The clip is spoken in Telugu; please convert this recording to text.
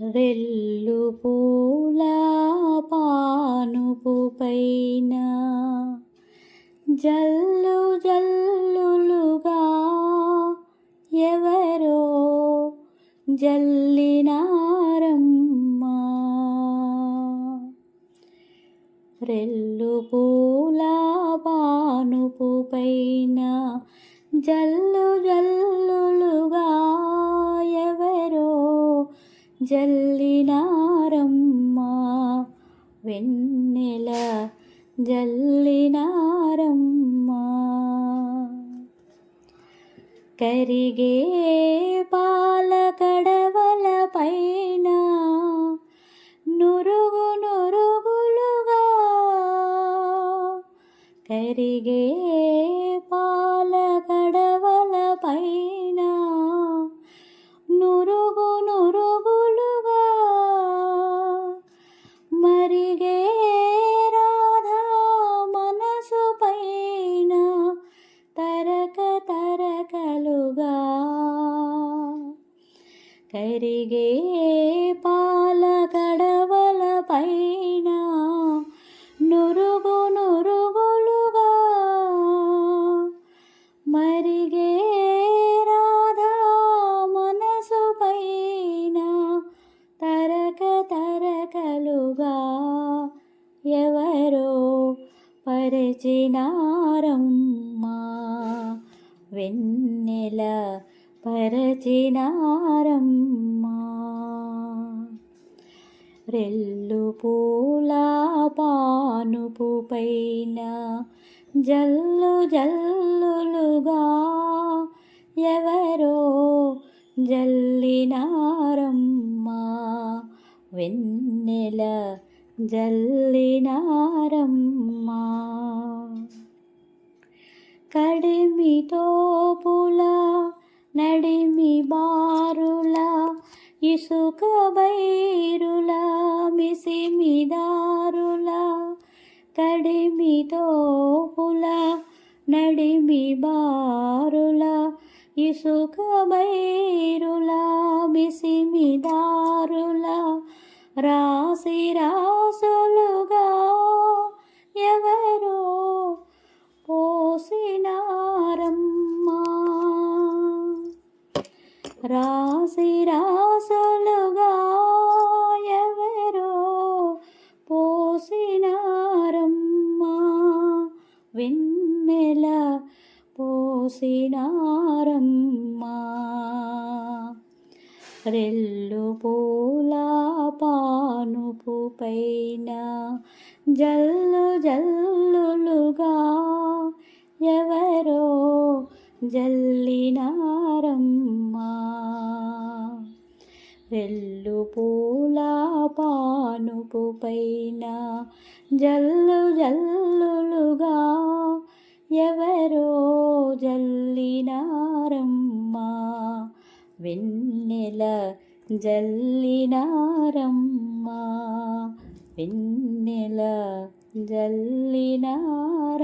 రెల్లు పూల పానుపు పైన జల్లు జల్లులుగా ఎవరో జల్లినారమ్మా. రెల్లు పూల పానుపు పైన జల్లు జల్లులుగా ఎవరో జల్లినారమ్మా. వెన్నెల జల్లినారమ్మా. కరిగే పాల కడవల పైన నురుగు నురుగులుగా కరిగే పాల కడవల పైన నురుగు నురుగులుగా మరిగే రాధా మనసు పైన తరక తరకలుగా కరిగే పాల కడవల పైన నురుగు నురుగులుగా మరిగే రాధా మనసు పైన తరక తరకలుగా ఎవరో పరిచినారమ్మా. వెన్నెల పరిచినారమ్మా. రెల్లు పూల పానుపు పైన జల్లు జల్లులుగా ఎవరో జల్లినారమ్మా. వెన్నెల జల్లినారమ్మా. కడిమితో పుల నడిమి బారుల ఇసుక బైరుల మిసిమిదారుల కడిమితో పుల నడిమి బారుల ఇసుక బైరుల మిసిమిదారుల రాసి రాసులుగా ఎవరో పోసినారమ్మా. రాసి రాసులుగా ఎవరో పోసినారమ్మా. వెన్నెల పోసినారమ్మా. రెల్లు పూల పానుపు పైన జల్లు జల్లులుగా ఎవరో జల్లినారమ్మా. రెల్లు పూల పానుపు పైన జల్లు జల్లులుగా ఎవరో జల్లినారమ్మా. వెన్నెల జల్లినారమ్మా. వెన్నెల జల్లినార